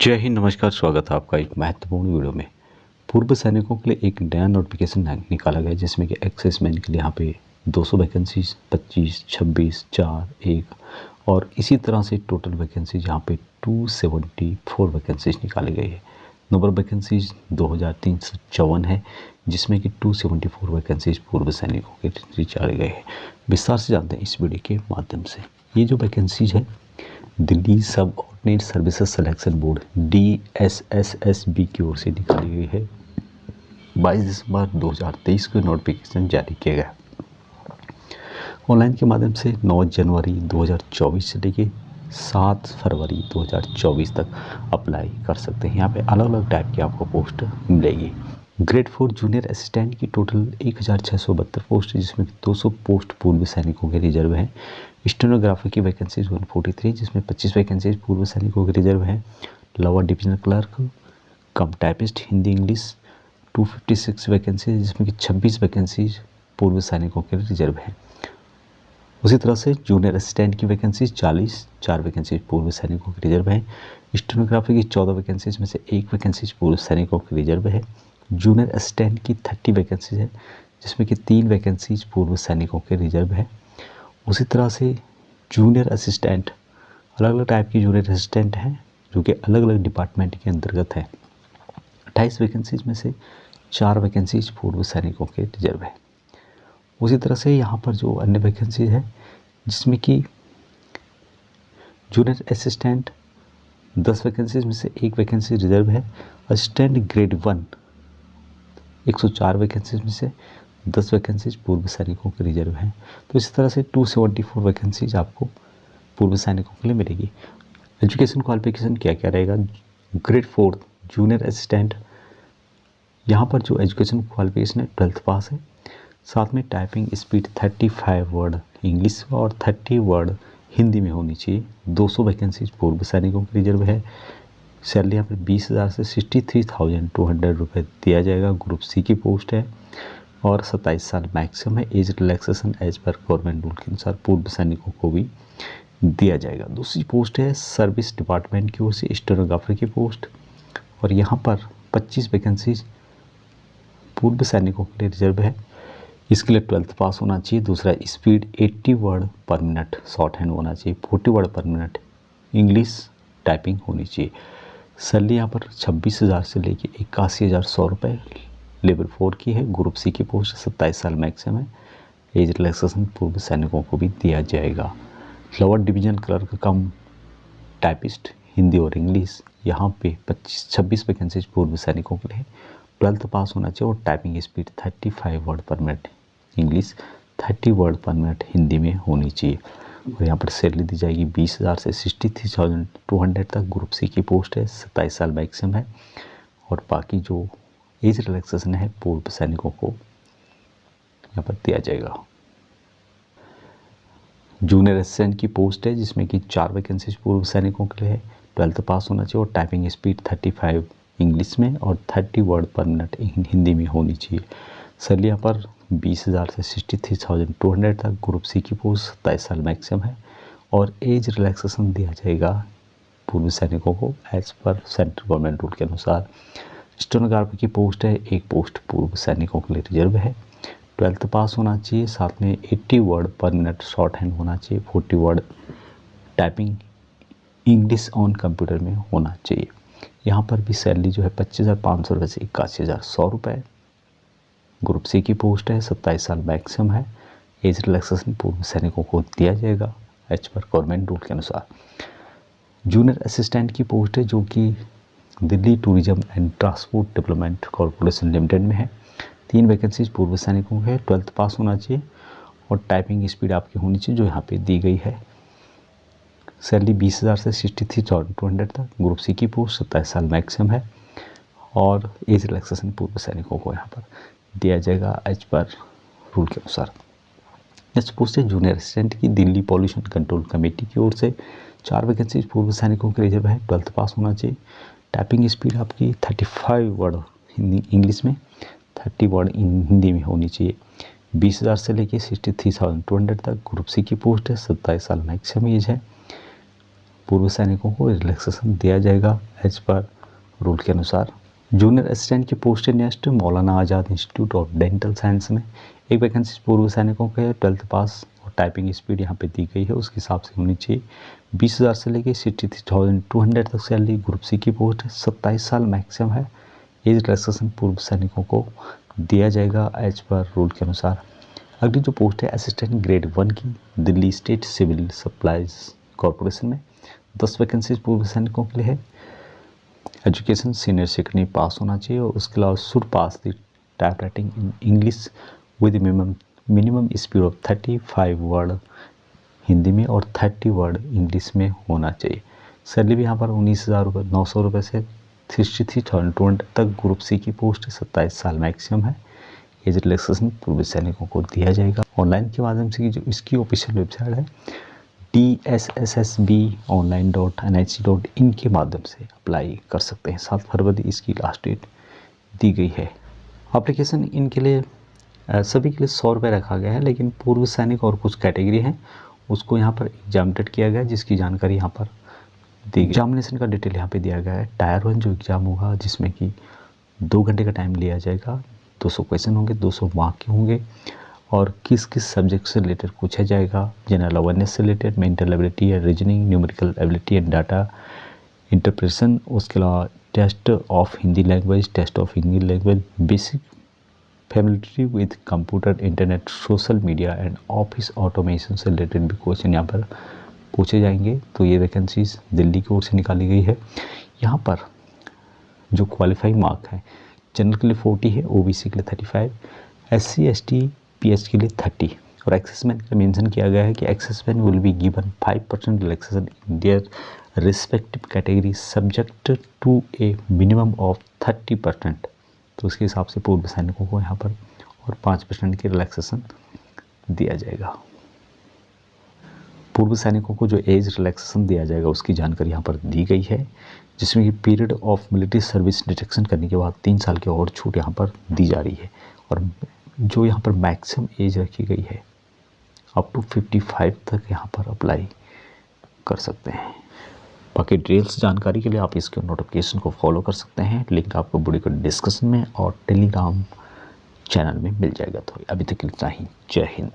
जय हिंद, नमस्कार। स्वागत है आपका एक महत्वपूर्ण वीडियो में। पूर्व सैनिकों के लिए एक नया नोटिफिकेशन निकाला गया है जिसमें कि एक्साइज मैन के लिए यहाँ पे 200 वैकेंसीज, 25, 26, 4, 1 और इसी तरह से टोटल वैकेंसीज यहाँ पे 274 वैकेंसीज निकाली गई है। नंबर वैकेंसीज 2354 है जिसमें कि 274 वैकेंसीज पूर्व सैनिकों के निकाले गए हैं। विस्तार से जानते हैं इस वीडियो के माध्यम से। ये जो वैकेंसीज है दिल्ली सब ordinate services selection board DSSSB की ओर से निकाली गई है। 22 दिसंबर 2023 को नोटिफिकेशन जारी किया गया। ऑनलाइन के माध्यम से 9 जनवरी 2024 से लेके 7 फरवरी 2024 तक अप्लाई कर सकते हैं। यहाँ पे अलग अलग टाइप की आपको पोस्ट मिलेगी। ग्रेड 4 जूनियर असिस्टेंट की टोटल 1672 पोस्ट है जिसमें 200 पोस्ट पूर्व सैनिकों के रिजर्व हैं। स्टेनोग्राफर की वैकेंसीज 143 जिसमें 25 वैकेंसीज पूर्व सैनिकों के रिजर्व हैं। लोअर डिवीजनल क्लर्क कम टाइपिस्ट हिंदी इंग्लिश 256 वैकेंसीज जिसमें कि 26 वैकेंसीज पूर्व सैनिकों के रिजर्व हैं। उसी तरह से जूनियर असिस्टेंट की वैकेंसीज 40, 4 वैकेंसीज पूर्व सैनिकों के रिजर्व हैं। स्टेनोग्राफर की 14 वैकेंसीज में से 1 वैकेंसीज पूर्व सैनिकों के रिजर्व है। जूनियर असिस्टेंट की 30 वैकेंसीज है जिसमें कि 3 वैकेंसीज पूर्व सैनिकों के रिजर्व है। उसी तरह से जूनियर असिस्टेंट अलग अलग टाइप की जूनियर असिस्टेंट हैं जो कि अलग अलग डिपार्टमेंट के अंतर्गत हैं। 28 वैकेंसीज में से 4 वैकेंसीज पूर्व सैनिकों के रिजर्व है। उसी तरह से यहाँ पर जो अन्य वैकेंसीज है जिसमें कि जूनियर असिस्टेंट 10 वैकेंसीज में से 1 वैकेंसी रिजर्व है। असिस्टेंट ग्रेड 1 104 वैकेंसीज में से 10 वैकेंसीज पूर्व सैनिकों के रिजर्व हैं। तो इस तरह से 274 वैकेंसीज आपको पूर्व सैनिकों के लिए मिलेगी। एजुकेशन क्वालिफिकेशन क्या क्या रहेगा? ग्रेड 4 जूनियर असिस्टेंट, यहाँ पर जो एजुकेशन क्वालिफिकेशन है 12th पास है। साथ में टाइपिंग स्पीड 35 वर्ड इंग्लिश और 30 वर्ड हिंदी में होनी चाहिए। 200 वैकेंसीज पूर्व सैनिकों के रिजर्व है। सैलरी यहाँ पर 20,000 से 63,200 रुपये दिया जाएगा। ग्रुप सी की पोस्ट है और 27 साल मैक्सिमम है। एज रिलैक्सेशन एज पर गवर्नमेंट रूल के अनुसार पूर्व सैनिकों को भी दिया जाएगा। दूसरी पोस्ट है सर्विस डिपार्टमेंट की ओर से स्टेनोग्राफर की पोस्ट और यहाँ पर 25 वैकेंसीज पूर्व सैनिकों के लिए रिजर्व है। इसके लिए 12th पास होना चाहिए। दूसरा स्पीड 80 वर्ड पर मिनट शॉर्ट हैंड होना चाहिए। 40 वर्ड पर मिनट इंग्लिश टाइपिंग होनी चाहिए। सैलरी यहाँ पर 26,000 से लेके 81,100 रुपये लेवल 4 की है। ग्रुप सी की पोस्ट 27 साल मैक्सिमम है। एज रिलैक्सेशन पूर्व सैनिकों को भी दिया जाएगा। लोअर डिवीजन क्लर्क कम टाइपिस्ट हिंदी और इंग्लिश, यहाँ पे 26 वैकेंसीज पूर्व सैनिकों के लिए 12th पास होना चाहिए और टाइपिंग स्पीड 35 वर्ड पर मिनट इंग्लिश 30 वर्ड पर मिनट हिंदी में होनी चाहिए। और यहाँ पर सैलरी दी जाएगी 20,000 से 63,200 तक। ग्रुप सी की पोस्ट है, 27 साल मैक्सिमम है और बाकी जो एज रिलैक्सेशन है पूर्व सैनिकों को यहाँ पर दिया जाएगा। जूनियर असिस्टेंट की पोस्ट है जिसमें कि 4 वैकेंसीज पूर्व सैनिकों के लिए है। 12th पास होना चाहिए और टाइपिंग स्पीड 35 इंग्लिश में और 30 वर्ड पर मिनट हिंदी में होनी चाहिए। सैलरी यहाँ पर 20,000 से 63,200 तक। ग्रुप सी की पोस्ट 27 साल मैक्सिमम है और एज रिलैक्सेशन दिया जाएगा पूर्व सैनिकों को as per central government rule के अनुसार। स्टेनोग्राफर की पोस्ट है, 1 पोस्ट पूर्व सैनिकों के लिए रिजर्व है। 12th पास होना चाहिए। साथ में 80 वर्ड पर मिनट शॉर्ट हैंड होना चाहिए। 40 word typing English on computer में होना चाहिए। यहाँ पर भी सैलरी जो है 25,500 रुपये से 81,100 रुपये। ग्रुप सी की पोस्ट है, 27 साल मैक्सिमम है। एज रिलैक्सेशन पूर्व सैनिकों को दिया जाएगा एज पर गवर्नमेंट रूल के अनुसार। जूनियर असिस्टेंट की पोस्ट है जो कि Delhi tourism and transport development corporation limited में है। 3 वैकेंसीज पूर्व सैनिकों के है। 12th पास होना चाहिए और टाइपिंग स्पीड आपकी होनी चाहिए जो यहाँ पे दी गई है। सैलरी 20,000 से 63,200 तक। ग्रुप सी की पोस्ट 27 साल मैक्सिमम है और एज रिलैक्सेशन पूर्व सैनिकों को यहाँ पर दिया जाएगा एज पर रूल के अनुसार। नेक्स्ट पोस्ट है जूनियर असिस्टेंट की दिल्ली पॉल्यूशन कंट्रोल कमेटी की ओर से 4 वैकेंसीज पूर्व सैनिकों के रिजर्व है। 12th पास होना चाहिए। टाइपिंग स्पीड आपकी 35 वर्ड हिंदी इंग्लिश में 30 वर्ड हिंदी में होनी चाहिए। 20,000 से लेके 63,200 तक। ग्रुप सी की पोस्ट है, 27 साल मैक्सिमम एज है। पूर्व सैनिकों को रिलैक्सेशन दिया जाएगा एज पर रूल के अनुसार। जूनियर असिस्टेंट की पोस्ट है next Maulana Azad institute of dental science में। एक वैकेंसी पूर्व सैनिकों के 12th पास और टाइपिंग स्पीड यहाँ पे दी गई है उसके हिसाब से होनी चाहिए। 20,000 से लेके 63,200 तक सैलरी। ग्रुप सी की पोस्ट है, 27 साल मैक्सिमम है। एज रिलैक्सेशन पूर्व सैनिकों को दिया जाएगा एज पर रूल के अनुसार। अगली जो पोस्ट है असिस्टेंट ग्रेड 1 की Delhi state civil supplies corporation में। 10 वैकेंसीज पूर्व सैनिकों के लिए है। एजुकेशन सीनियर सेकेंडरी पास होना चाहिए और उसके अलावा should pass the type writing in English with minimum speed of 35 word Hindi में और 30 वर्ड इंग्लिश में होना चाहिए। सैलरी भी यहाँ पर 19,900 रुपये से 63,200 तक। ग्रुप सी की पोस्ट 27 साल मैक्सिमम है। एज रिलैक्सेशन पूर्व सैनिकों को दिया जाएगा ऑनलाइन के माध्यम से। जो इसकी ऑफिशियल वेबसाइट है DSSSBonline.NIC.in के माध्यम से अप्लाई कर सकते हैं। 7 फरवरी इसकी लास्ट डेट दी गई है। एप्लीकेशन इनके लिए सभी के लिए 100 रुपये रखा गया है, लेकिन पूर्व सैनिक और कुछ कैटेगरी हैं उसको यहाँ पर एग्जामिनेट किया गया है जिसकी जानकारी यहाँ पर दी गई। एग्जामिनेशन का डिटेल यहाँ पे दिया गया है। टायर 1 जो एग्ज़ाम होगा जिसमें कि 2 घंटे का टाइम लिया जाएगा। 200 क्वेश्चन होंगे, 200 मार्क के होंगे और किस किस सब्जेक्ट से रिलेटेड पूछा जाएगा। जनरल अवेयरनेस से रिलेटेड, मेंटल एबिलिटी या reasoning, numerical ability and data interpretation. उसके अलावा test of Hindi language, test of English language, basic familiarity with computer, internet, social media and office automation से रिलेटेड भी question यहाँ पर पूछे जाएंगे। तो ये वैकेंसीज दिल्ली की ओर से निकाली गई है। यहाँ पर जो क्वालिफाइंग मार्क है जनरल के लिए 40 है, ओबीसी के लिए 35, SC ST PH के लिए 30 और एक्सेसमेंट का मेंशन किया गया है कि assessment will be given 5% relaxation in their respective category subject to a minimum of 30%। तो उसके हिसाब से पूर्व सैनिकों को यहाँ पर और 5% की रिलैक्सेशन दिया जाएगा। पूर्व सैनिकों को जो एज रिलैक्सेशन दिया जाएगा उसकी जानकारी यहाँ पर दी गई है, जिसमें कि period of military service deduction करने के बाद 3 साल की और छूट यहाँ पर दी जा रही है। और जो यहाँ पर मैक्सिमम एज रखी गई है अप टू 55 तक यहाँ पर अप्लाई कर सकते हैं। बाकी डिटेल्स जानकारी के लिए आप इसके नोटिफिकेशन को फॉलो कर सकते हैं। लिंक आपको वीडियो के डिस्क्रिप्शन में और टेलीग्राम चैनल में मिल जाएगा। तो अभी तक इतना ही। जय हिंद।